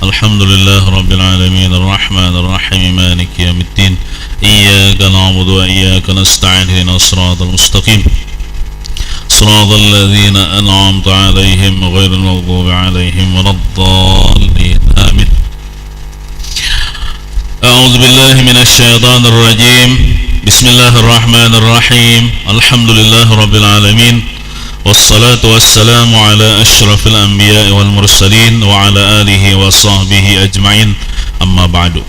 الحمد لله رب العالمين الرحمن الرحيم مالك يوم الدين إياك نعبد وإياك نستعين اهدنا الصراط المستقيم صراط الذين أنعمت عليهم غير المغضوب عليهم ولا الضالين آمين. أعوذ بالله من الشيطان الرجيم بسم الله الرحمن الرحيم الحمد لله رب العالمين والصلاة والسلام على أشرف الأنبياء والمرسلين وعلى آله وصحبه أجمعين أما بعد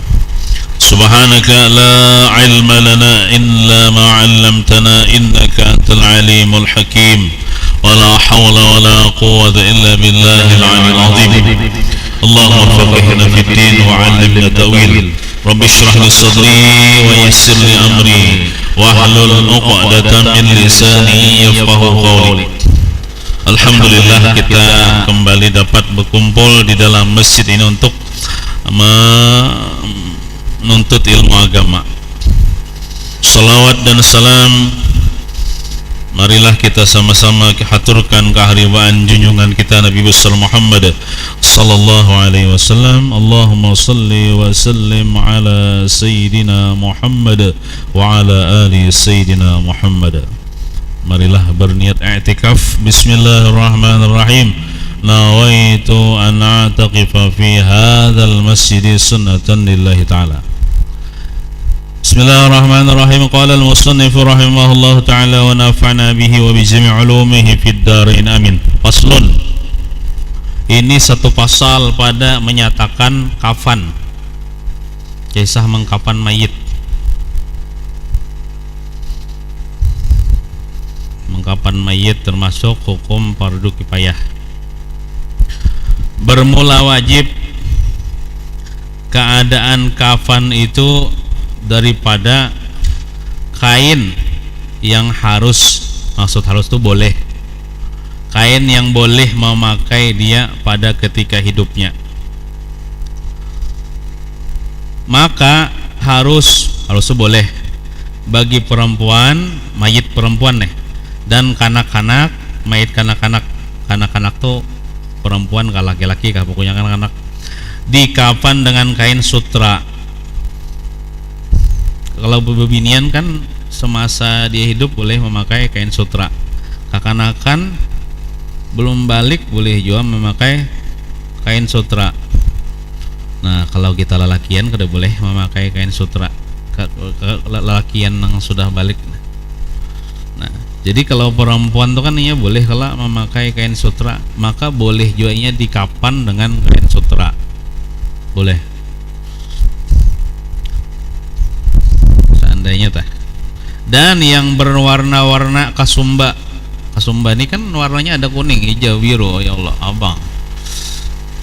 سبحانك لا علم لنا إلا ما علمتنا إنك أنت العليم الحكيم ولا حول ولا قوة إلا بالله العلي العظيم اللهم فقهنا في الدين وعلمنا التأويل رب اشرح لي صدري ويسر لي أمري واحلل عقدة من لساني يفقهوا قولي. Alhamdulillah kita kembali dapat berkumpul di dalam masjid ini untuk menuntut ilmu agama. Salawat dan salam marilah kita sama-sama haturkan keharibaan junjungan kita Nabi besar Muhammad sallallahu alaihi wasallam. Allahumma salli wa sallim ala sayyidina Muhammad wa ala ali sayyidina Muhammad. Marilah berniat i'tikaf. Bismillahirrahmanirrahim. Nawaitu an a'taqifa fi hadzal masjid sunnatan lillahi ta'ala. Bismillahirrahmanirrahim. Qala al-musannif rahimahullahu ta'ala wa nafa'na bihi wa bi jami' ulumihi fid darain amin. Faslun. Ini satu pasal pada menyatakan kafan, kisah mengkafan mayit. Mengkafan mayit termasuk hukum fardu kifayah. Bermula wajib keadaan kafan itu daripada kain yang harus, maksud harus itu boleh, kain yang boleh memakai dia pada ketika hidupnya, maka harus boleh bagi perempuan, mayit perempuan dan kanak-kanak, mayit kanak-kanak tuh perempuan kah laki-laki kah, pokoknya kanak-kanak, dikafan dengan kain sutra. Kalau bebinian kan semasa dia hidup boleh memakai kain sutra, kakanakan belum balik boleh juga memakai kain sutra. Nah kalau kita lelakian kada boleh memakai kain sutra, lelakian yang sudah balik. Nah jadi kalau perempuan tuh kan ia boleh kalau memakai kain sutra, maka boleh juga ia dikafan dengan kain sutra, boleh. Seandainya tah. Dan yang berwarna-warna kasumba ini kan warnanya ada kuning, hijau, biru, ya Allah, abang.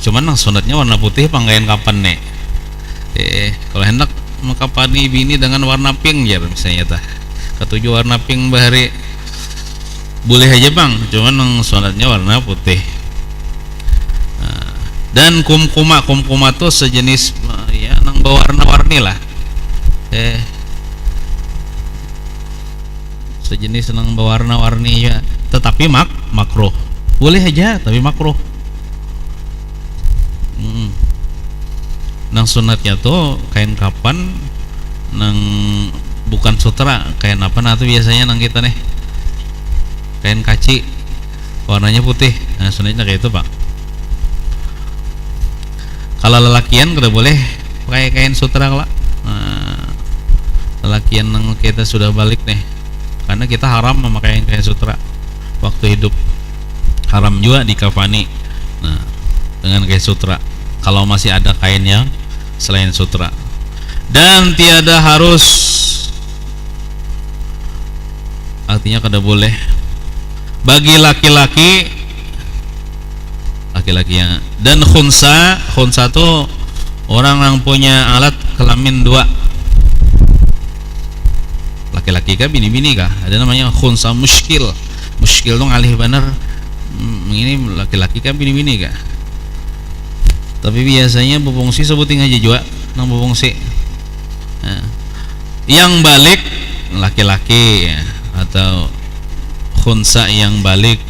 Cuman yang sunatnya warna putih panggain kapan nih. Kalau hendak mengkapani bini dengan warna pink ya misalnya tah. Ketujuh warna pink bahari boleh aja bang, cuman yang sunatnya warna putih. Dan kumkuma tuh sejenis ya nang berwarna-warni lah, sejenis nang berwarna-warni ya, tetapi makruh. Boleh aja tapi makruh. Nang sunatnya tuh kain kapan nang bukan sutra, kain apa nah tuh biasanya nang kita nih kain kaci warnanya putih. Nah sunatnya kayak itu pak. Kalau lelakian kada boleh pakai kain sutra lah. Nah, lelakian yang kita sudah balik nih, karena kita haram memakai kain sutra waktu hidup, haram juga dikafani dengan kain sutra kalau masih ada kain yang selain sutra. Dan tiada harus, artinya kada boleh bagi laki-laki yang, dan khunsa tuh orang yang punya alat kelamin dua, laki-laki kah bini-bini kah, ada namanya khunsa muskil dong alih bener, ini laki-laki kah bini-bini kah, tapi biasanya bubungsi sebutin aja juga nang bubungsi. Yang balik laki-laki ya, atau khunsa yang balik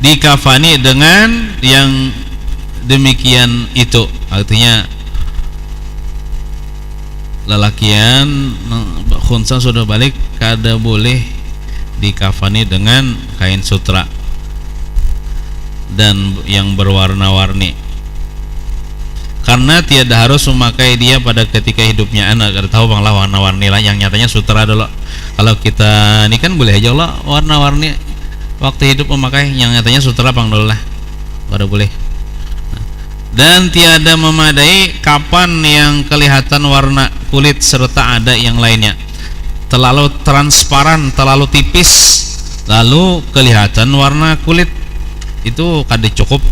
dikafani dengan yang demikian itu artinya lelakian khunsa sudah balik kada boleh dikafani dengan kain sutra dan yang berwarna-warni, karena tiada harus memakai dia pada ketika hidupnya. Anak kada tahu bang lah warna-warni lah yang nyatanya sutra dulu. Kalau kita ini kan boleh aja lah warna-warni waktu hidup memakai, yang nyatanya sutra bang dulu lah, kada boleh. Dan tiada memadai kapan yang kelihatan warna kulit serta ada yang lainnya terlalu transparan, terlalu tipis, lalu kelihatan warna kulit, itu kada cukup,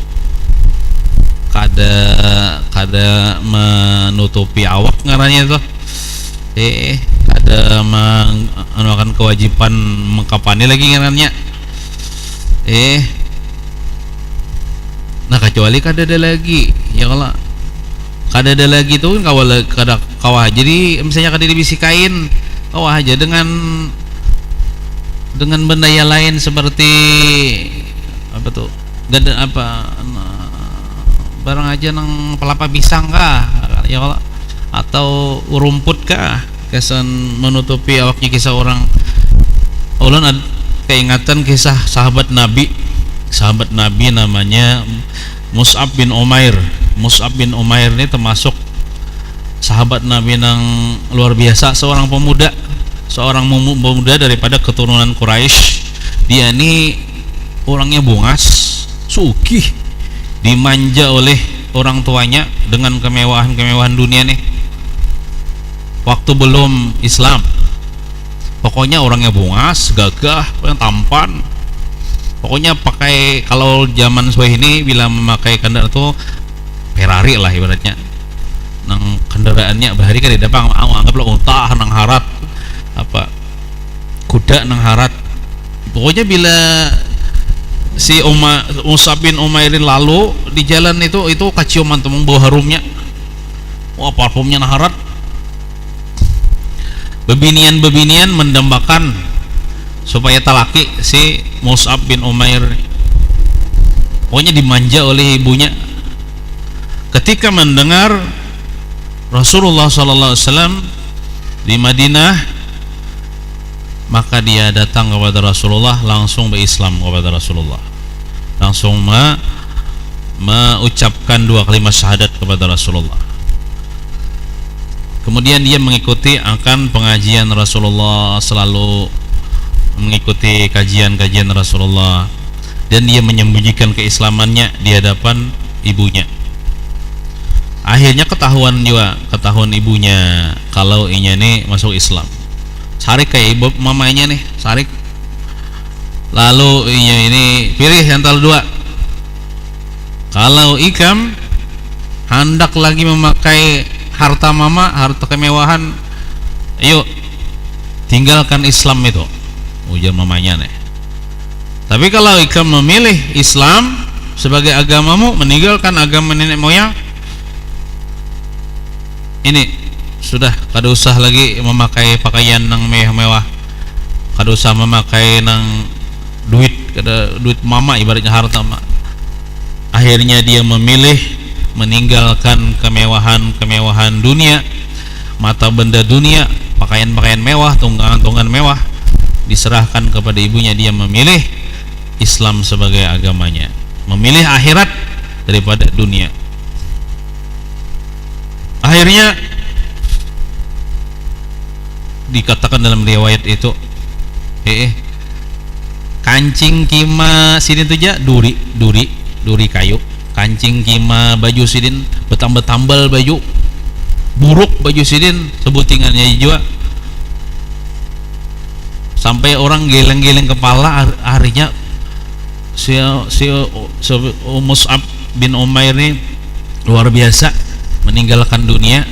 kada menutupi awak ngarannya itu. Kada menganukan kewajiban mengkapani lagi ngarannya. Nah kecuali kada ada lagi, ya kalau kada ada lagi tuh kawah jadi misalnya kada dibisi kain kawah aja dengan benda yang lain seperti apa tuh barang aja nang pelapa pisang kah, ya kalau atau rumput kah, kesan menutupi awaknya. Kisah orang ulun keingatan kisah sahabat Nabi namanya Mus'ab bin Umair. Mus'ab bin Umair ini termasuk sahabat Nabi yang luar biasa, seorang pemuda daripada keturunan Quraisy. Dia ini orangnya bungas, sugih, dimanja oleh orang tuanya dengan kemewahan dunia nih waktu belum Islam. Pokoknya orangnya bungas, gagah, tampan. Pokoknya pakai, kalau zaman Suai ini bila memakai kendaraan itu Ferrari lah ibaratnya. Nang kendaraannya bahari kan tidak bang, anggaplah unta nang harat, apa kuda nang harat. Pokoknya bila si Mus'ab bin Umairin lalu di jalan itu kaciuman tuh bau harumnya. Wah, parfumnya nang harat. Bebinian mendambakan supaya talaki si Mus'ab bin Umair. Pokoknya dimanja oleh ibunya. Ketika mendengar Rasulullah SAW di Madinah, maka dia datang kepada Rasulullah, langsung berislam kepada Rasulullah, langsung mengucapkan 2 kalimat syahadat kepada Rasulullah. Kemudian dia mengikuti akan pengajian Rasulullah, selalu mengikuti kajian-kajian Rasulullah, dan dia menyembunyikan keislamannya di hadapan ibunya. Akhirnya ketahuan ibunya kalau inya nih masuk Islam. Sarik kayak ibu mamanya nih, sarik. Lalu inya ini pilih antara 2. Kalau ikam hendak lagi memakai harta mama, harta kemewahan, ayo tinggalkan Islam itu, ujar mamanya nih. Tapi kalau ikam memilih Islam sebagai agamamu, meninggalkan agama nenek moyang, ini sudah kada usah lagi memakai pakaian nang mewah-mewah, kada usah memakai nang duit mama, ibaratnya harta mama. Akhirnya dia memilih meninggalkan kemewahan dunia, mata benda dunia, pakaian mewah, tunggangan mewah, diserahkan kepada ibunya. Dia memilih Islam sebagai agamanya, memilih akhirat daripada dunia. Akhirnya dikatakan dalam riwayat itu, kancing kima sidin tu ja duri kayu, kancing kima baju sidin betambal baju buruk, baju sidin sebutingannya juga, sampai orang geleng-geleng kepala. Harinya si Mus'ab bin Umair ini luar biasa, meninggalkan dunia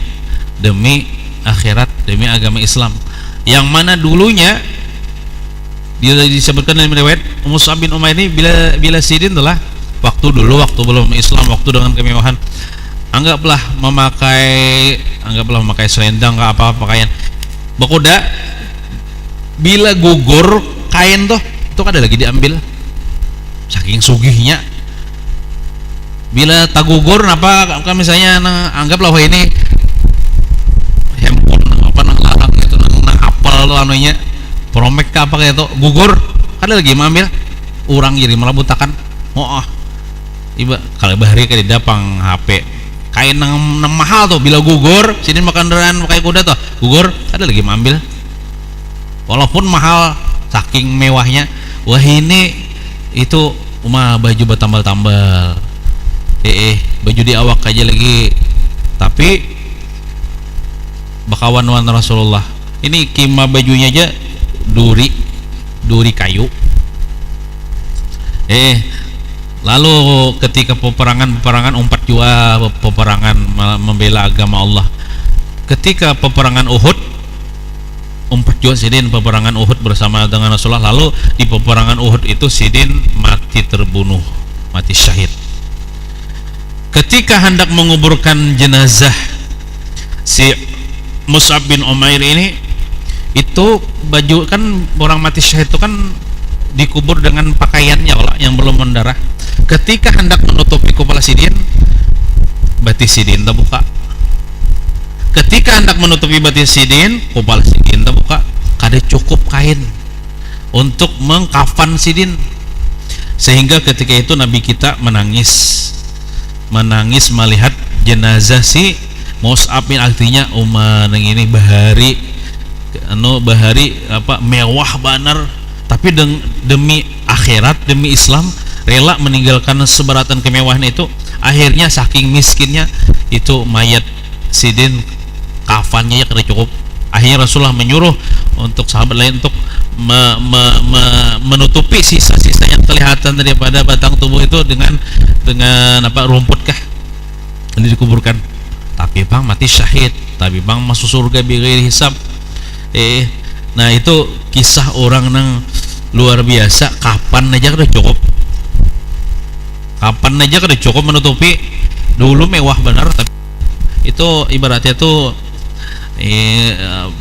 demi akhirat, demi agama Islam, yang mana dulunya dia disebutkan dalam riwayat Mus'ab bin Umair ini bila sidin telah waktu belum Islam, waktu dengan kemewahan, anggaplah memakai selendang ke apa pakaian bekoda, bila gugur kain tuh itu kada lagi diambil, saking sugihnya. Bila tagugur napa kan misalnya anggaplah wah ini handphone apa nang larang gitu nang apal lo anunya promek ka apa kayak itu gugur kada lagi ambil urang jadi malah butakan iba kalau bahari ke dapang HP kain nang mahal tuh bila gugur sini makan kendaraan pakai kuda tuh gugur ada lagi ambil walaupun mahal saking mewahnya wah ini itu baju bertambal-tambal baju di awak aja lagi tapi bakawan Rasulullah ini kima bajunya aja duri kayu lalu ketika peperangan umpat jua peperangan membela agama Allah ketika peperangan Uhud umpat jua sidin peperangan Uhud bersama dengan Rasulullah lalu di peperangan Uhud itu sidin mati terbunuh mati syahid ketika hendak menguburkan jenazah si Mus'ab bin Umair ini itu baju kan orang mati syahid itu kan dikubur dengan pakaiannya Allah yang belum mendarah ketika hendak menutupi kepala sidin batis sidin terbuka ketika hendak menutupi batis sidin kepala sidin terbuka kada cukup kain untuk mengkafan sidin sehingga ketika itu Nabi kita menangis melihat jenazah si Mus'ab bin artinya nang ini bahari apa mewah banar tapi demi akhirat demi Islam rela meninggalkan seberatan kemewahan itu akhirnya saking miskinnya itu mayat sidin kafannya ya kada cukup akhirnya Rasulullah menyuruh untuk sahabat lain untuk menutupi sisa-sisa yang kelihatan daripada batang tubuh itu dengan apa rumput kah dikuburkan tapi bang mati syahid tapi bang masuk surga bighairi hisab nah itu kisah orang nang luar biasa kapan aja kada cukup menutupi dulu mewah benar tapi itu ibaratnya tuh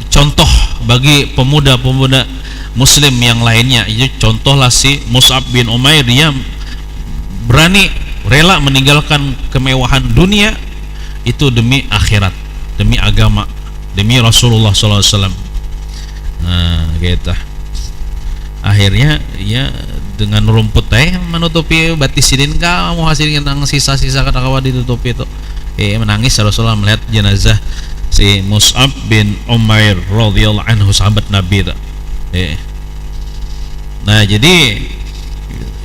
contoh bagi pemuda-pemuda muslim yang lainnya itu contohlah si Mus'ab bin Umair dia berani rela meninggalkan kemewahan dunia itu demi akhirat demi agama demi Rasulullah SAW. Nah gitu akhirnya ya dengan rumput menutupi batis sidin kamu hasilnya tentang sisa-sisa kata-kata ditutupi itu menangis Rasulullah melihat jenazah si Mus'ab bin Umair radhiyallahu anhu sahabat Nabi nah jadi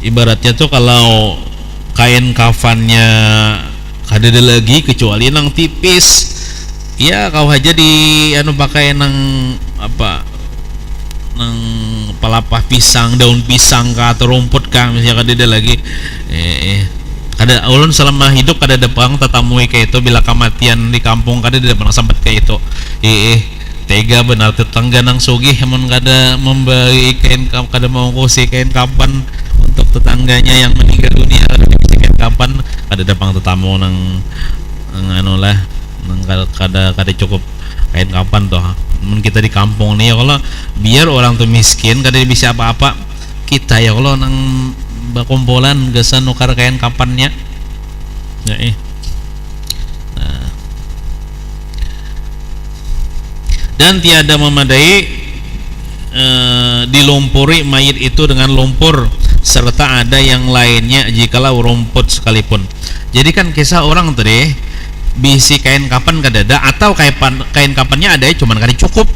ibaratnya tuh kalau kain kafannya kada ada lagi kecuali nang tipis ya kau aja di pakai nang apa nang pelapah pisang daun pisang kah atau rumput kah misalnya kada ada lagi kada ulun selama hidup kada ada pang tatamui kayak itu bila kematian di kampung kada ada pernah sampai kayak itu tega benar tetangga nang sugih mun kada memberi kain kada mau kusi kain kapan untuk tetangganya yang meninggal dunia kada dikasih kain kapan kada ada pang tetamu nang anu lah nang kada cukup kain kapan toh mun kita di kampung nih ya kalau biar orang tuh miskin kada bisa apa-apa kita ya kalau nang bakumpulan gesan nukar kain kapannya ya nah. Dan tiada memadai dilumpuri mayit itu dengan lumpur serta ada yang lainnya jikalau rumput sekalipun. Jadi kan kisah orang tadi bisi kain kapan kada ada atau kain kapannya ada cuman kada cukup.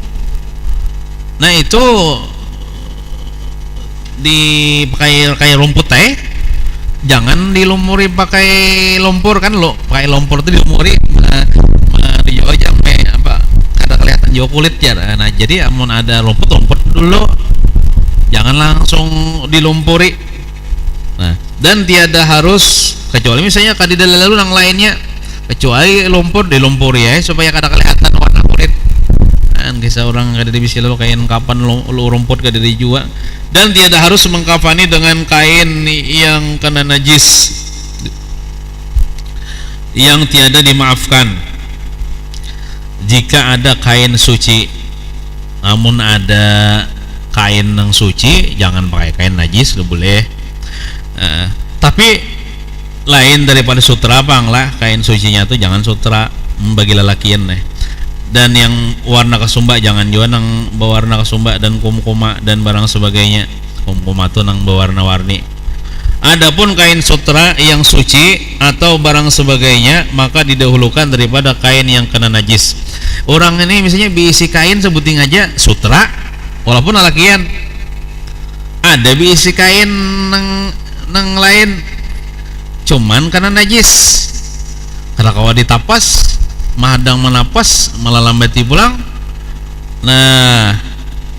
Nah itu dipakai rumput jangan dilumuri pakai lumpur kan lo pakai lumpur itu dilumuri di Jawa jampe apa kada kelihatan jauh kulit ya. Nah jadi amun ada rumput dulu jangan langsung dilumpuri. Nah dan tiada harus kecuali misalnya kadida lalu yang lainnya kecuali lumpur dilumpuri supaya kada kelihatan warna kulit kan kisah orang kada bisa lalu kain kapan rumput kada dijual. Dan tiada harus mengkafani dengan kain yang kena najis yang tiada dimaafkan jika ada kain suci. Namun ada kain yang suci jangan pakai kain najis lo boleh tapi lain daripada sutra pang lah, kain sucinya tuh jangan sutra bagi lelakian nih. Dan yang warna kasumba jangan juga nang berwarna kasumba dan kumkuma dan barang sebagainya. Kumkuma tuh nang berwarna-warni. Adapun kain sutra yang suci atau barang sebagainya maka didahulukan daripada kain yang kena najis. Orang ini misalnya diisi kain sebuting aja sutra walaupun lelakian. Ada diisi kain nang lain cuman karena najis. Karena kalau ditapas mahadang menapas malah lambati pulang. Nah,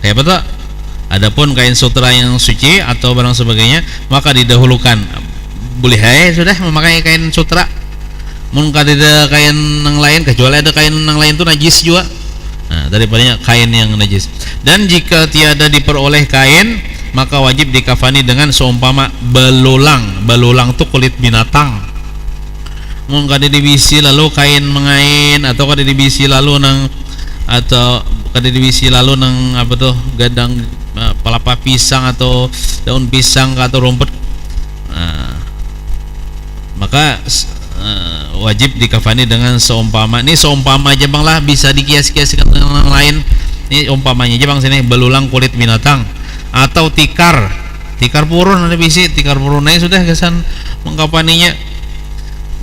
kayak apa tuh? Adapun kain sutra yang suci atau barang sebagainya maka didahulukan. Boleh sudah memakai kain sutra. Mun kada kain yang lain kecuali ada kain yang lain itu najis juga. Nah, daripadanya kain yang najis. Dan jika tiada diperoleh kain maka wajib dikafani dengan seumpama belulang. Belulang itu kulit binatang. Mun kada dibisi lalu kain mengain atau kada dibisi lalu nang atau kada dibisi lalu nang apa tuh gadang pelapa pisang atau daun pisang atau rumput, maka wajib dikafani dengan seumpama. Ini seumpama aja bang lah, bisa dikias-kiaskan dengan lain. Ini umpamanya aja bang sini belulang kulit binatang atau tikar purun ada bisi tikar purunnya sudah kesan mengkafaninya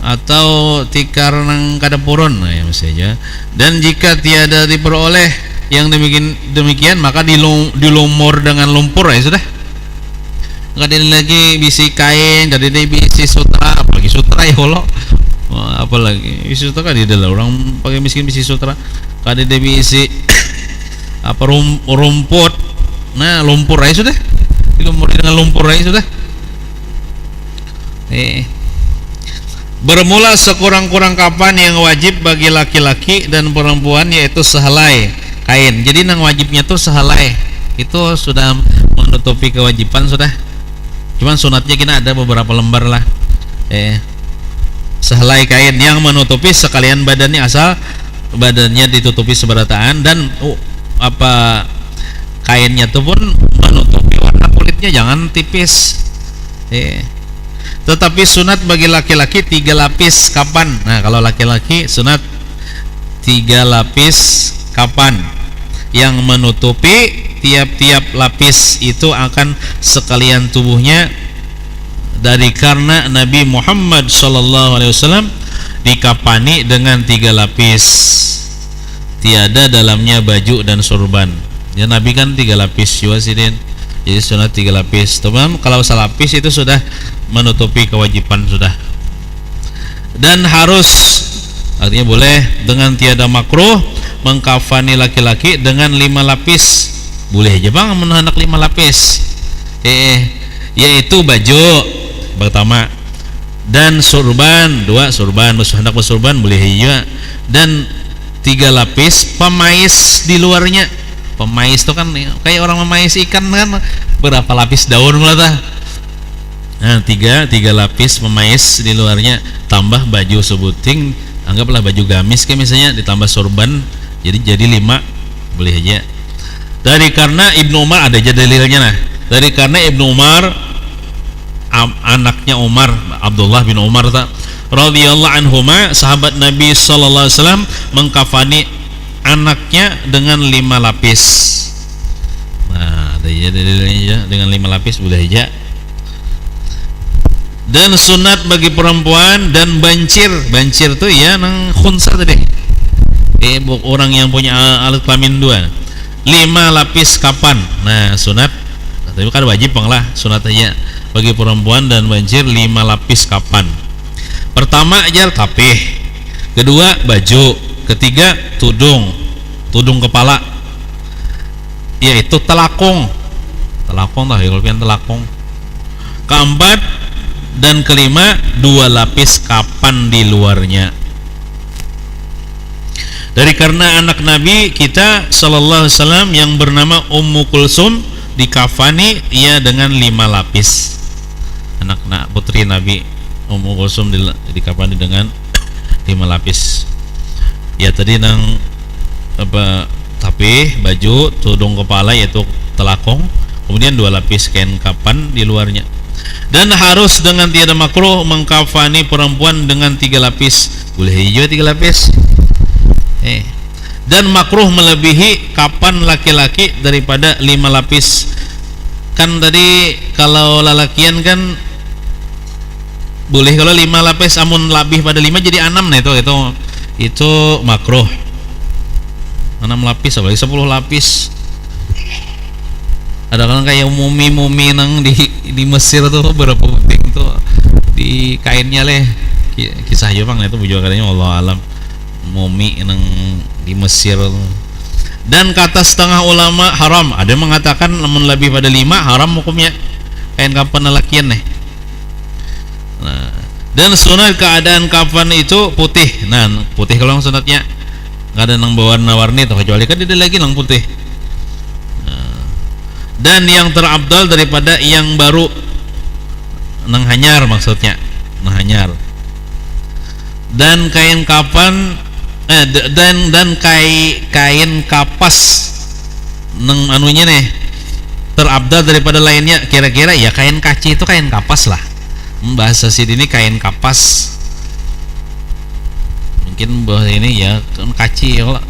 atau tikar nang kada purun ya saja. Dan jika tiada diperoleh yang demikian maka dilumur dengan lumpur ya sudah. Kada lagi bisi kain, kada bisi sutra, apalagi sutra ya Allah. Apalagi bisi sutra kada ada orang pakai miskin bisi sutra. Kada bisi apa rumput. Nah, lumpur ya sudah. Dilumur dengan lumpur ya sudah. Bermula sekurang-kurang kapan yang wajib bagi laki-laki dan perempuan yaitu sehelai kain. Jadi nang wajibnya tuh sehelai. Itu sudah menutupi kewajiban sudah. Cuman sunatnya kena ada beberapa lembar lah. Sehelai kain yang menutupi sekalian badannya asal badannya ditutupi seberataan dan kainnya tuh pun menutupi warna kulitnya jangan tipis. Tetapi sunat bagi laki-laki 3 lapis kapan. Nah, kalau laki-laki sunat 3 lapis kapan yang menutupi tiap-tiap lapis itu akan sekalian tubuhnya. Dari karena Nabi Muhammad SAW dikapani dengan 3 lapis, tiada dalamnya baju dan sorban. Ya Nabi kan 3 lapis juga sih Den. Jadi sunat 3 lapis. Teman, kalau selapis itu sudah menutupi kewajiban sudah. Dan harus artinya boleh dengan tiada makruh mengkafani laki-laki dengan 5 lapis. Boleh aja bang menanak 5 lapis. Yaitu baju pertama dan surban 2 surban, hendak bersurban boleh juga. Dan 3 lapis pemais di luarnya. Pemais itu kan kayak orang memais ikan kan, berapa lapis daun mulai. Nah, 3 lapis pemais di luarnya, tambah baju sebuting, anggaplah baju gamis kayak misalnya, ditambah sorban, jadi 5 boleh aja. Dari karena Ibnu Umar ada aja dalilnya. Nah, dari karena Ibnu Umar anaknya Umar, Abdullah bin Umar radhiyallahu anhuma, sahabat Nabi sallallahu alaihi wasallam mengkafani anaknya dengan 5 lapis. Nah, ada ya dalilnya dengan 5 lapis boleh aja. Dan sunat bagi perempuan dan bancir tuh ya nang khunsa tadi. Orang yang punya alat kelamin 2. 5 lapis kapan? Nah, sunat. Tapi kan wajib bang lah, sunat aja bagi perempuan dan bancir 5 lapis kapan? Pertama aja tapih, kedua baju, ketiga tudung kepala, yaitu telakung lah kalau pian telakung. Keempat dan kelima 2 lapis kapan di luarnya. Dari karena anak Nabi kita sallallahu alaihi wasallam yang bernama Ummu Kulsum dikafani ia dengan 5 lapis. Anak putri Nabi Ummu Kulsum dikafani dengan 5 lapis. Ya tadi nang tapih, baju, tudung kepala yaitu telakung, kemudian 2 lapis kain kapan di luarnya. Dan harus dengan tiada makruh mengkafani perempuan dengan 3 lapis. Boleh hijau 3 lapis. Dan makruh melebihi kapan laki-laki daripada 5 lapis. Kan tadi kalau lalakian kan boleh kalau 5 lapis, amun lebih pada 5 jadi 6. Nah itu makruh. 6 lapis apalagi 10 lapis. Ada kan kayak mumi nang di Mesir tuh berapa penting tuh di kainnya leh. Kisah aja bang itu bujur katanya Allah alam, mumi nang di Mesir tuh. Dan kata setengah ulama haram, ada yang mengatakan namun lebih pada 5 haram hukumnya kain kapan lelakian nih. Nah, dan sunat keadaan kapan itu putih. Nah putih kalau sunatnya nggak ada nang berwarna-warni tuh, kecuali kan dia lagi nang putih. Dan yang terabdal daripada yang baru nang hanyar, maksudnya nang hanyar. Dan kain kapan dan kain kapas nang anunya nih terabdal daripada lainnya, kira-kira ya kain kaci itu kain kapas lah, bahasa sini kain kapas, mungkin bahasa ini ya kaci ya lah.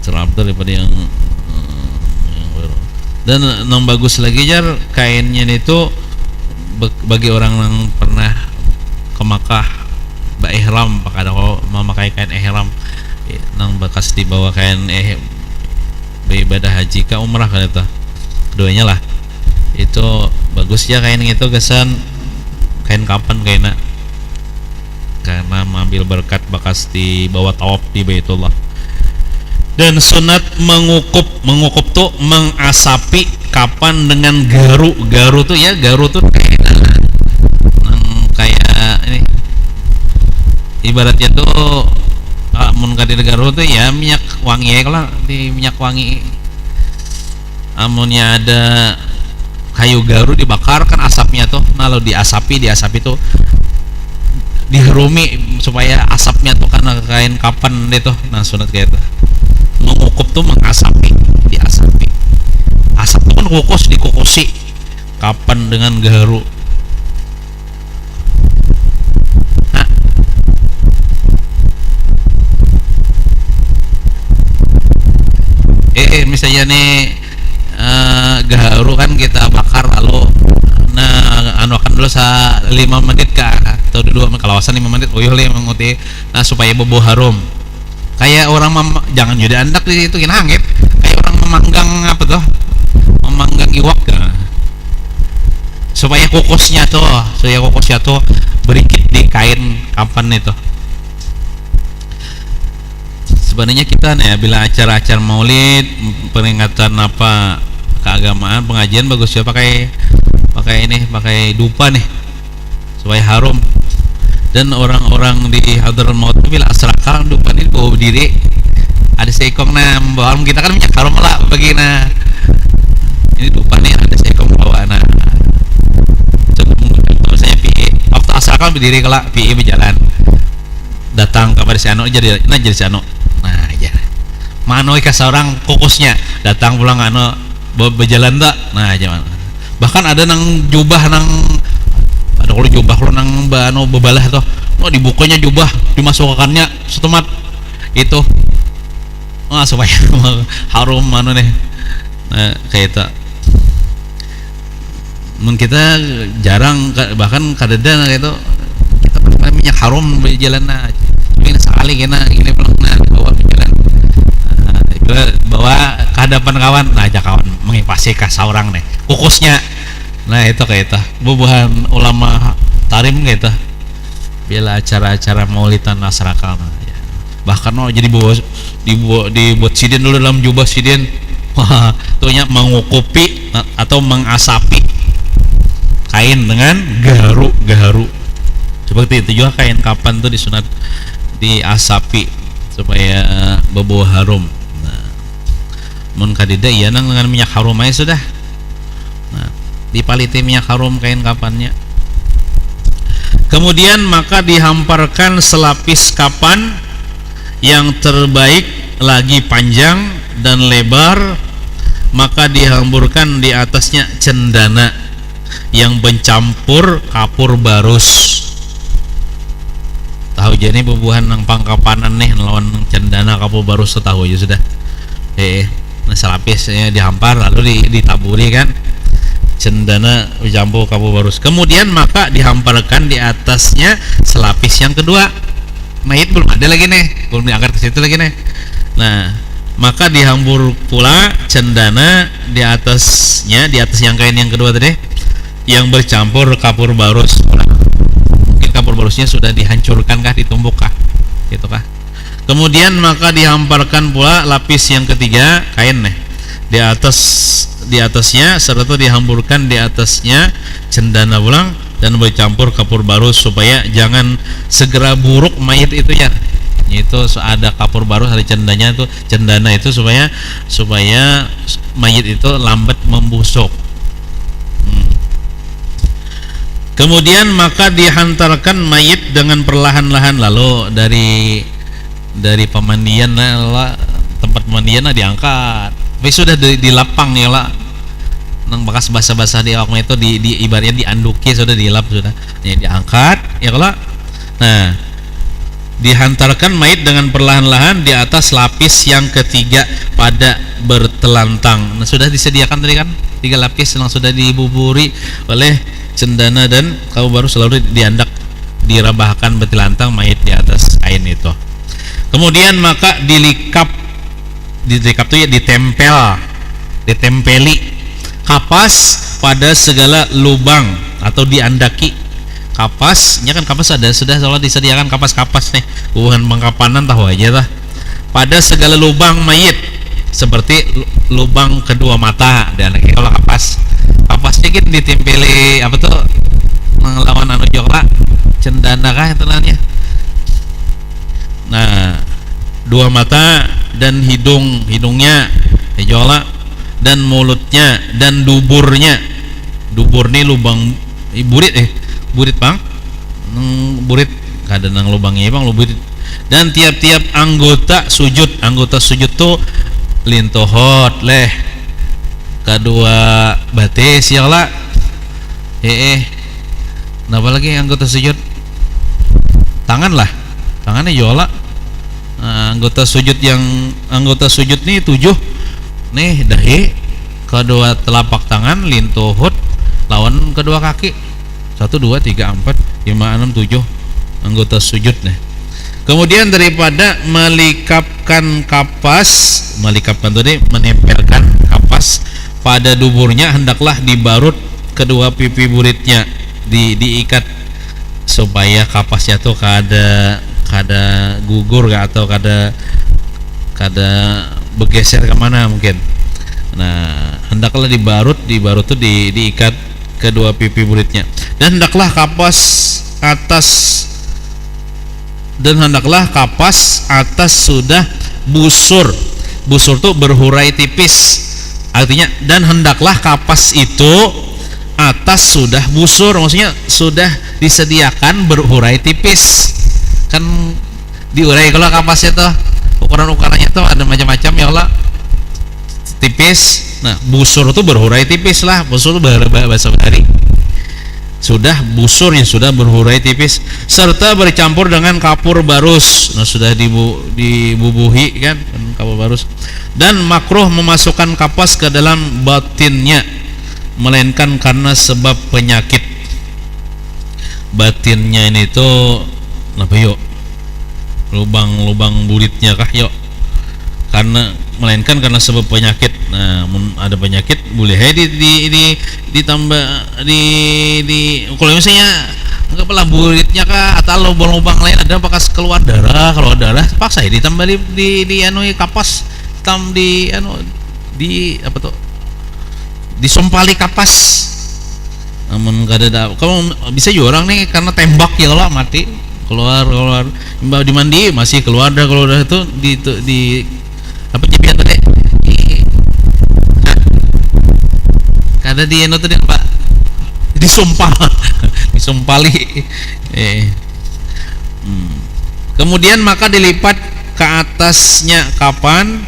Terabdal daripada yang baru. Dan yang bagus lagi jar kainnya itu bagi orang yang pernah ke Makkah ihram, pakai memakai kain ihram nang bekas dibawa kain beribadah haji ke umrah kan itu keduanya lah, itu bagus ya kain itu kesan kain kapan kainnya karena mengambil berkat bekas dibawa tawaf di Baitullah. Dan sunat mengukup tuh mengasapi kapan dengan garu tuh ya, garu tuh kayak ini ibaratnya tuh amun kadir garu tuh ya minyak wangi ya, kalau di minyak wangi amunnya ada kayu garu dibakar kan asapnya tuh, nah kalau diasapi tuh diharumi supaya asapnya tuh karena kain kapan itu. Nah sunat kayak itu mengukup tuh mengasapi, diasapi. Asap tuh kan dikukusi kapan dengan garu. Nah, misalnya nih garu kan kita bakar lalu akan dulu 5 menit atau dulu kalawasan 5 menit menguti, nah supaya bau harum. Kayak orang jangan jadi andak di situ kena hangit, kayak orang memanggang memanggang iwak supaya kukusnya tuh berikit di kain kapan itu. Sebenarnya kita nih bila acara-acara maulid, peringatan apa keagamaan, pengajian bagus ya pakai dupa nih supaya harum. Dan orang-orang di Hadratul Maut bila asrakal dupa ini bawa diri ada seikong na membawa kita kan minyak harum lah begina, ini dupa nih ada seikong bawa na contoh misalnya waktu asrakal berdiri kelak berjalan datang kepada si anu jadi si anu, nah aja mano ikas orang kukusnya datang pulang anu berjalan tak, nah aja bahkan ada nang jubah nang ada kalau jubah lo nang bano bebalah tuh, oh dibukanya jubah dimasukkannya setemat itu, supaya harum anu nih, nah kayak itu. Kita jarang bahkan kadang itu kita pakai minyak harum berjalan nah, ini sekali kena ini pulang nah bawa berjalan, bawa ke hadapan kawan, nah aja kawan mengipasi kas orang nih kukusnya. Nah itu kayak itu bubuhan ulama tarim kayak itu bila acara-acara maulidan masyarakat ya. Bahkan jadi dibuat sidin dulu dalam jubah sidin, wah tuhnya mengukupi atau mengasapi kain dengan garu seperti itu juga kain kapan tuh disunat diasapi supaya berbau harum. Nah mun kadida iya nang dengan minyak harum aja sudah, nah dipaliti minyak harum kain kapannya. Kemudian maka dihamparkan selapis kapan yang terbaik lagi panjang dan lebar maka dihamburkan di atasnya cendana yang bercampur kapur barus. Tahu jadi bubuhan nang pangkapanan nih lawan cendana kapur barus tahu aja sudah. Nah selapis ya dihampar lalu ditaburi kan cendana bercampur kapur barus. Kemudian maka dihamparkan di atasnya selapis yang kedua. Mayit belum ada lagi nih, belum diangkat ke situ lagi nih. Nah, maka dihambur pula cendana di atas yang kain yang kedua tadi yang bercampur kapur barus. Mungkin kapur barusnya sudah dihancurkan kah, ditumbuk kah, gitu kah. Kemudian maka dihamparkan pula lapis yang ketiga kain nih di atasnya serta dihamburkan di atasnya cendana pulang dan bercampur kapur barus supaya jangan segera buruk mayit itu ya. Itu ada kapur barus, ada cendana itu supaya mayit itu lambat membusuk. Kemudian maka dihantarkan mayit dengan perlahan-lahan lalu dari pemandian tempat pemandian diangkat. Tapi sudah di lapang ya lah. Nang bekas basah-basah di awaknya itu di ibaratnya dianduki sudah dilap sudah. Ya, diangkat ya kalau. Nah, dihantarkan mayit dengan perlahan-lahan di atas lapis yang ketiga pada bertelantang. Nah, sudah disediakan tadi kan 3 lapis yang sudah dibuburi oleh cendana dan kapur barus selalu diandak dirabahkan bertelantang mayit di atas kain itu. Kemudian maka dilikap itu ya ditempeli kapas pada segala lubang atau diandaki. Kapasnya kan kapas sudah disediakan kapas-kapas nih bukan pengkapanan tahu aja lah pada segala lubang mayit seperti lubang kedua mata diandaki. Kalau kapasnya kan ditempeli apa tuh melawan anu jokla cendana kah itu. Nah, dua mata dan hidungnya jokla dan mulutnya dan duburnya. Dubur nih lubang burit bang burit kadang nang lubangnya bang burit. Dan tiap-tiap anggota sujud tuh lintohot leh kedua batis ya lah napa lagi anggota sujud tangannya jola. Anggota sujud nih 7 nih dahi kedua telapak tangan lintohot lawan kedua kaki 1 2 3 4 5 6 7 anggota sujud nih. Kemudian daripada menempelkan kapas pada duburnya hendaklah dibarut kedua pipi buritnya diikat supaya kapasnya tuh kada gugur atau kada bergeser kemana mungkin. Nah, hendaklah dibarut tuh diikat kedua pipi buritnya dan hendaklah kapas atas sudah busur tuh berhurai tipis artinya. Dan hendaklah kapas itu atas sudah busur maksudnya sudah disediakan berhurai tipis kan diurai. Kalau kapasnya tuh ukurannya tuh ada macam-macam ya Allah tipis. Nah, busur itu berhurai tipis lah. Busur itu bahasa bahari sudah busur yang sudah berhurai tipis serta bercampur dengan kapur barus. Nah, sudah dibubuhi kan kapur barus. Dan makruh memasukkan kapas ke dalam batinnya melainkan karena sebab penyakit. Batinnya ini tuh apa yuk? Lubang buritnya kah yuk? Melainkan karena sebab penyakit. Nah, ada penyakit boleh ditambah kalau misalnya anggaplah buritnya kah atau lubang lain ada bekas keluar darah paksa ya ditambah di kapas di apa tuh disompali kapas. Namun kada kalau bisa juga orang nih karena tembak ya Allah mati keluar dimandi masih keluar itu di apa jepian tadi kada di eno tadi Pak disumpali Kemudian maka dilipat ke atasnya kapan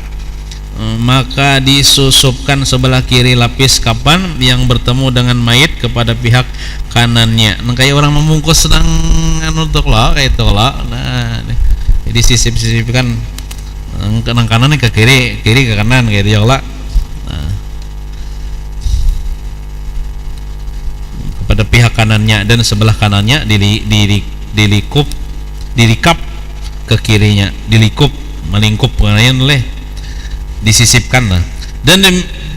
maka disusupkan sebelah kiri lapis kapan yang bertemu dengan mayit kepada pihak kanannya. Nah, kayak orang membungkus sedang anu tuh lah, kayak itu lah. Nah, jadi sisip-sisipkan kanan ke kiri, kiri ke kanan kayak gitu lah. Nah, kepada pihak kanannya dan sebelah kanannya dirikap ke kirinya, dilikup, melingkup oleh disisipkan lah. Dan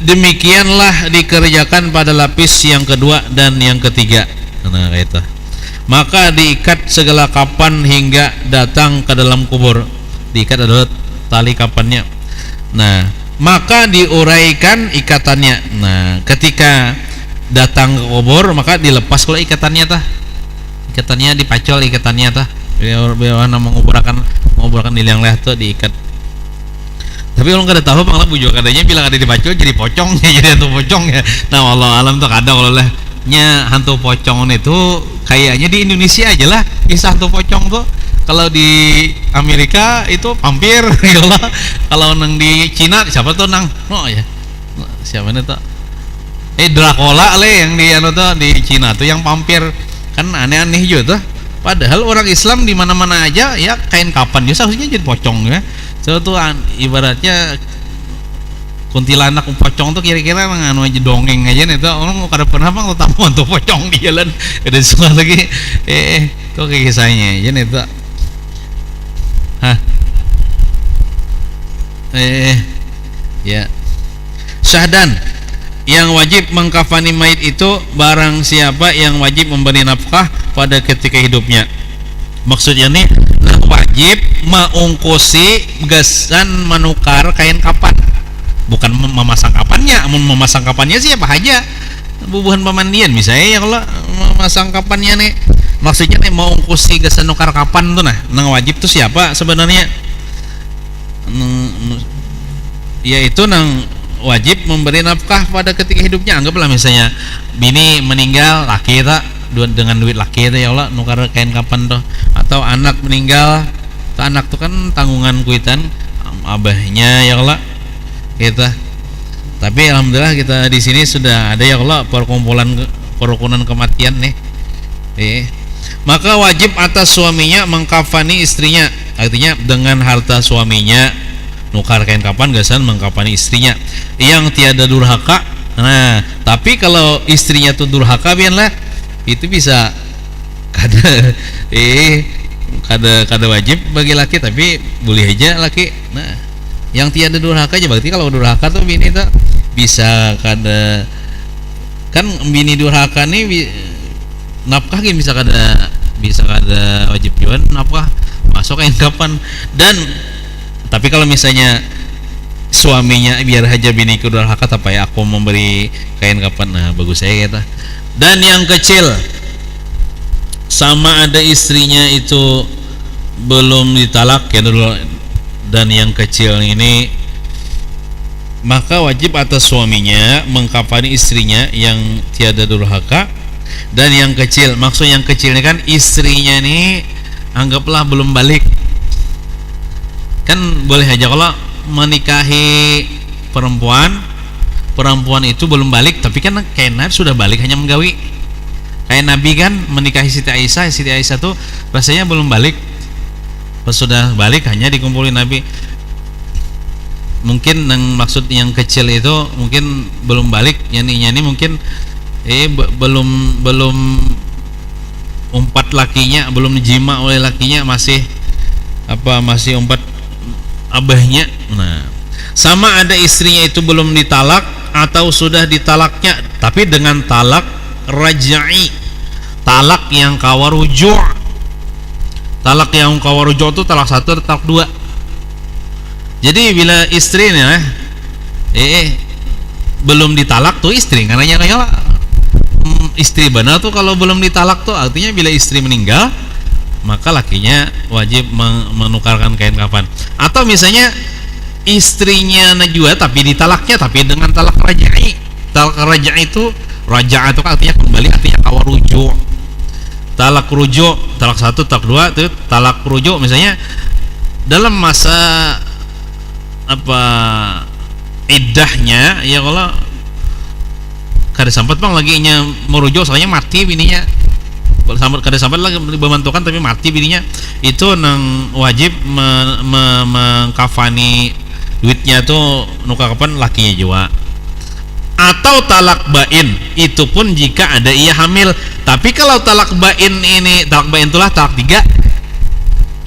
demikianlah dikerjakan pada lapis yang kedua dan yang ketiga. Nah, itu. Maka diikat segala kapan hingga datang ke dalam kubur. Diikat adalah tali kapannya. Nah, maka diuraikan ikatannya. Nah, ketika datang ke kubur maka dilepas kalau ikatannya tah. Ikatannya dipacol ikatannya tah. Biar menguburkan di liang leh tuh diikat. Tapi kalau nggak ada tahu malah bujuk adanya bilang ada dipacul jadi pocong ya, jadi hantu pocong ya. Nah, Allah alam tuh kadang kalau lahnya hantu pocong itu kayaknya di Indonesia aja lah kisah hantu pocong tuh. Kalau di Amerika itu vampir ya Allah. Kalau nang di Cina siapa tuh nang? Oh ya. Siapa nih tuh? Dracula yang di anu tuh di Cina tuh yang vampir. Kan aneh-aneh juga tuh. Padahal orang Islam di mana-mana aja ya kain kapan dia seharusnya jadi pocong ya. So tuh ibaratnya kuntilanak pocong tuh kira-kira anu aja dongeng aja nih tuh orang kada pernah bang tamu untuk pocong di jalan ada suka lagi tuh kayak kisahnya aja nih tuh ya syahdan yang wajib mengkafani mayit itu barang siapa yang wajib memberi nafkah pada ketika hidupnya. Maksudnya nih wajib mengungkusi gesan menukar kain kapan, bukan memasang kapannya. Memasang kapannya sih apa aja bubuhan pemandian misalnya ya. Kalau memasang kapannya nih maksudnya nih mau ungkusi gesan nukar kapan tuh. Nah wajib tuh siapa sebenarnya? Yaitu nang wajib memberi nafkah pada ketika hidupnya. Anggaplah misalnya bini meninggal laki tak dengan duit laki itu ya Allah nukar kain kapan tuh, atau anak meninggal tuh, anak tuh kan tanggungan kuitan abahnya ya Allah kita. Tapi alhamdulillah kita di sini sudah ada ya Allah perkumpulan kematian nih. Maka wajib atas suaminya mengkafani istrinya, artinya dengan harta suaminya nukar kain kapan gasan mengkafani istrinya yang tiada durhaka. Nah, tapi kalau istrinya tuh durhaka biarlah itu bisa kada wajib bagi laki, tapi boleh aja laki. Nah, yang tiada durhaka aja, berarti kalau durhaka tuh bini tuh bisa kada, kan bini durhaka nih nafkah kan bisa kada wajib juga nafkah masuk kain kapan. Dan tapi kalau misalnya suaminya biar aja bini ku durhaka tapi aku memberi kain kapan, nah bagus saya kata. Dan yang kecil sama ada istrinya itu belum ditalak ya dulu, dan yang kecil ini maka wajib atas suaminya mengkafani istrinya yang tiada durhaka. Dan yang kecil, maksud yang kecil ini kan istrinya nih anggaplah belum balik, kan boleh aja kalau menikahi perempuan itu belum balik, tapi kan kayak Nabi sudah balik hanya menggawi. Kayak Nabi kan menikahi Siti Aisyah tuh rasanya belum balik, pas sudah balik hanya dikumpulin Nabi. Mungkin yang maksud yang kecil itu mungkin belum balik, yani mungkin belum umpat lakinya, belum dijima oleh lakinya, masih umpat abahnya. Nah, sama ada istrinya itu belum ditalak atau sudah ditalaknya tapi dengan talak rajai, talak yang kawaruju'. Talak yang kawaruju' itu talak 1 atau talak 2. Jadi bila istrinya belum ditalak tuh istri, karena istri benar tuh kalau belum ditalak tuh artinya bila istri meninggal maka lakinya wajib menukarkan kain kapan. Atau misalnya istrinya najwa tapi ditalaknya tapi dengan talak rajai. Talak rajai itu raja itu artinya kembali, artinya kawaruju. Talak rujuk, talak 1, talak 2 itu talak rujuk misalnya dalam masa iddahnya ya kalau kada sampat bang lagi nya merujuk soalnya mati bininya, kada sampat lagi membantukan tapi mati bininya, itu nang wajib mengkafani duitnya tuh nuka kapan lakinya juga. Atau talak bain, itu pun jika ada ia hamil. Tapi kalau talak bain ini, talak bain itulah talak 3.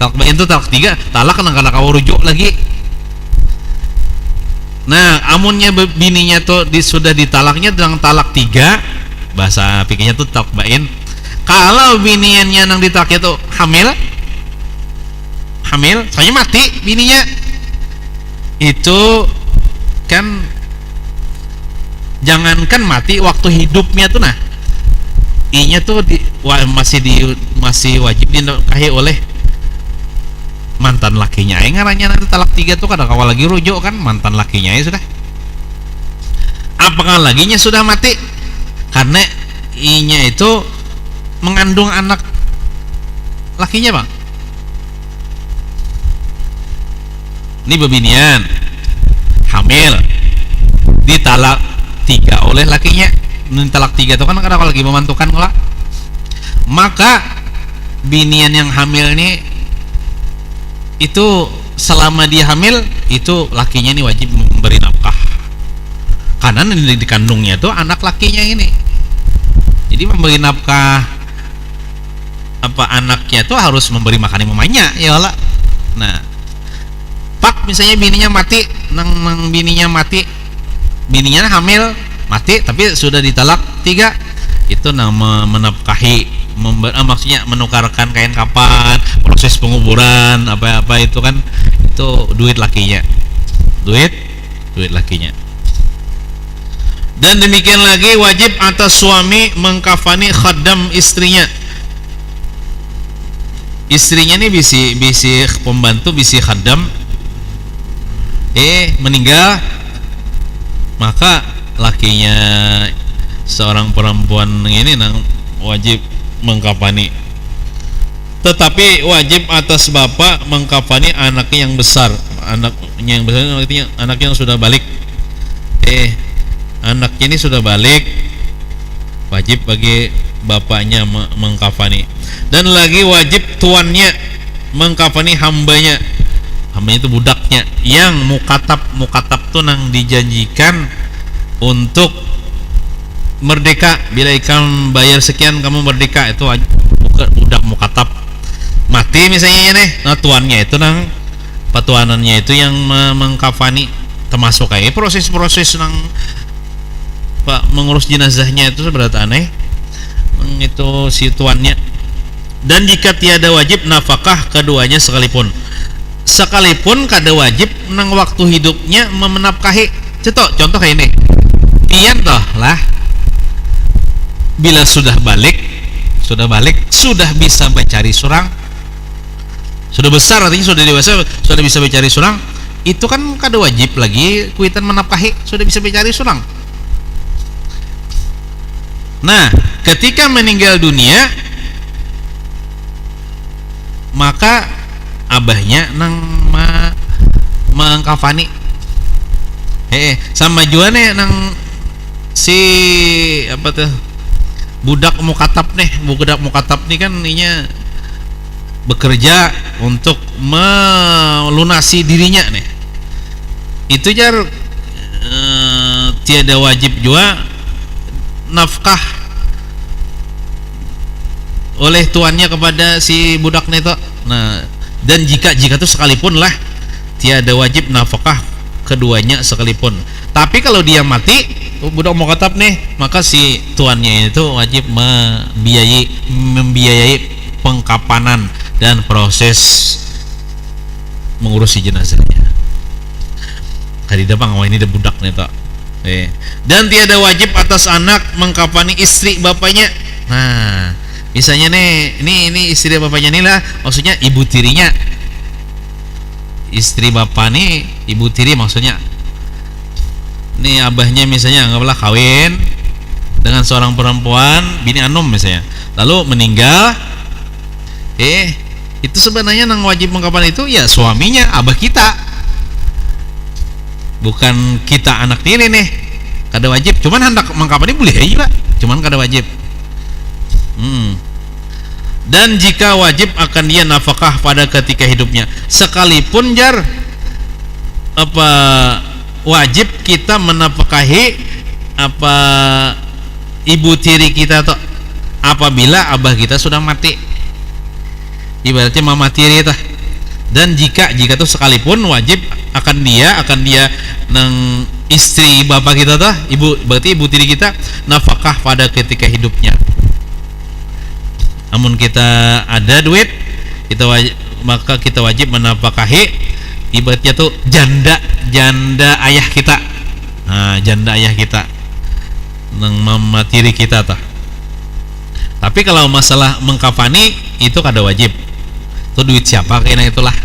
Talak bain itu talak 3, talak kadang-kadang kau rujuk lagi. Nah, amunnya bininya tuh sudah ditalaknya dengan talak 3, bahasa pikirnya tuh talak bain. Kalau biniannya nang ditalaknya tuh hamil, soalnya mati bininya, itu kan jangankan mati, waktu hidupnya tuh nah inya tuh masih wajib dinikahi oleh mantan lakinya. Ngarannya nanti talak 3 tuh kadang kawal lagi rujuk kan mantan lakinya ya sudah. Apakah laginya sudah mati? Karena inya itu mengandung anak lakinya bang. Ini bebinian hamil ditalak 3 oleh lakinya. Talak 3 itu kan kalau lagi memantukan lah, maka binian yang hamil ini itu selama dia hamil itu lakinya ini wajib memberi nafkah karena di kandungnya itu anak lakinya ini. Jadi memberi nafkah apa anaknya itu harus memberi makan mamanya ya lah. Nah, pak misalnya bininya mati, nang bininya mati, bininya hamil mati tapi sudah ditalak 3, itu nama menafkahi, maksudnya menukarkan kain kapan, proses penguburan apa itu kan itu duit lakinya, duit lakinya. Dan demikian lagi wajib atas suami mengkafani khaddam istrinya. Istrinya ini bisi pembantu, bisi khaddam meninggal, maka lakinya seorang perempuan ini nang wajib mengkafani. Tetapi wajib atas bapak mengkafani anaknya yang besar. Anaknya yang besar artinya anaknya yang sudah balik. Anaknya ini sudah balik, wajib bagi bapaknya mengkafani. Dan lagi wajib tuannya mengkafani hambanya. Hambanya itu budaknya yang mukatab tuh nang dijanjikan untuk merdeka. Bila ikan bayar sekian kamu merdeka, itu budak mukatab. Mati misalnya nih, nah tuannya itu nang patuanannya itu yang mengkafani, termasuk kayak proses-proses nang pak mengurus jenazahnya itu seberapa aneh itu si tuannya. Dan jika tiada wajib nafkah keduanya sekalipun kada wajib nang waktu hidupnya menafkahi. Contoh kayak ini, pian toh lah bila sudah balik sudah bisa mencari surang, sudah besar artinya sudah dewasa, sudah bisa mencari surang, itu kan kada wajib lagi kuitan menafkahi, sudah bisa mencari surang. Nah, ketika meninggal dunia maka abahnya nang mengkafani sama juga nih nang si apa tuh budak mukatab nih kan ininya bekerja untuk melunasi dirinya nih, itu jar tiada wajib juga nafkah oleh tuannya kepada si budak itu. Nah, dan jika tuh sekalipun lah tiada wajib nafkah keduanya sekalipun. Tapi kalau dia mati budak mukatab nih, maka si tuannya itu wajib membiayai pengkapanan dan proses mengurusi jenazahnya. Kadida bang, ini ada budak nih tak. Dan tiada wajib atas anak mengkafani istri bapaknya. Nah, misalnya nih, ini istri bapaknya nih lah, maksudnya ibu tirinya. Istri bapak nih ibu tiri maksudnya. Nih abahnya misalnya anggaplah kawin dengan seorang perempuan bini anum misalnya, lalu meninggal. Itu sebenarnya nang wajib mengkafani itu ya suaminya, abah kita. bukan kita anak tiri nih kada wajib, cuman hendak mengkapani boleh juga, cuman kada wajib. Dan jika wajib akan dia nafkah pada ketika hidupnya, sekalipun jar apa wajib kita menafkahi apa ibu tiri kita tuh apabila abah kita sudah mati, ibaratnya mama tiri tah. Dan jika tuh sekalipun wajib akan dia nang istri bapak kita tuh berarti ibu tiri kita nafkah pada ketika hidupnya. Namun kita ada duit maka kita wajib menafkahi ibaratnya tuh janda ayah kita. Nah, janda ayah kita nang mama tiri kita tah. Tapi kalau masalah mengkafani itu kada wajib. Itu duit siapa kayaknya itulah.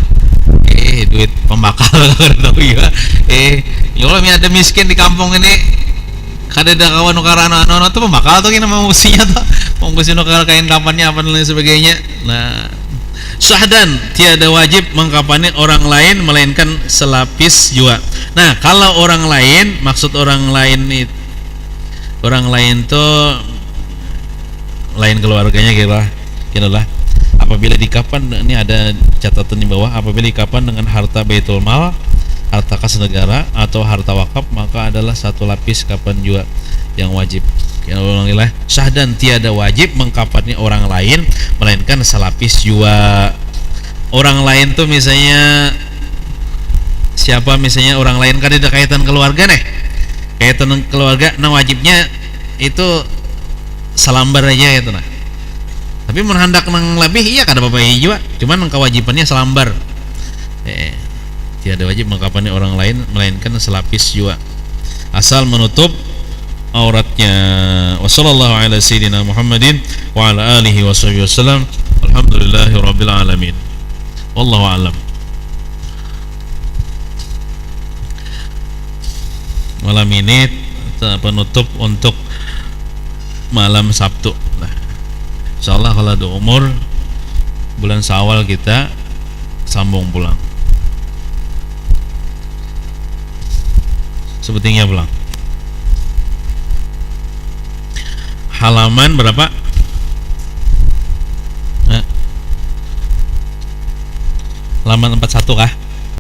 Duit pembakal tahu ya. Ya Allah, ada miskin di kampung ini. Kada ada kawan ukara anu tuh pembakal tuh kena mau musinya tuh. Mau musi ukara kain kapannya apa dan lain sebagainya. Nah, syahdan tiada wajib mengkafani orang lain melainkan selapis jua. Nah, kalau orang lain, maksud orang lain tuh lain keluarganya kira lah. Apabila dikafan, ini ada catatan di bawah, apabila dikafan dengan harta baitul mal, harta kas negara atau harta wakaf, maka adalah satu lapis kafan juga yang wajib. Ya ulangilah, syahdan tiada wajib mengkafani orang lain melainkan selapis jua. Orang lain tuh misalnya siapa, misalnya orang lain kan ada kaitan keluarga nih, kaitan keluarga, nah wajibnya itu salambar aja itu nah. Tapi menhandak nang lebih iya kada apa-apa juga, cuman kewajibannya selambar. Tiada wajib mengkafani orang lain melainkan selapis juga, asal menutup auratnya. Wassallallahu ala sayyidina Muhammadin wa ala alihi washabihi wasallam. Alhamdulillahirabbil alamin. Wallahu a'lam. Malam ini penutup untuk malam Sabtu. Nah, insyaallah kalau ada umur bulan Syawal kita sambung pulang. Sebetulnya pulang. Halaman berapa? Halaman 41 kah?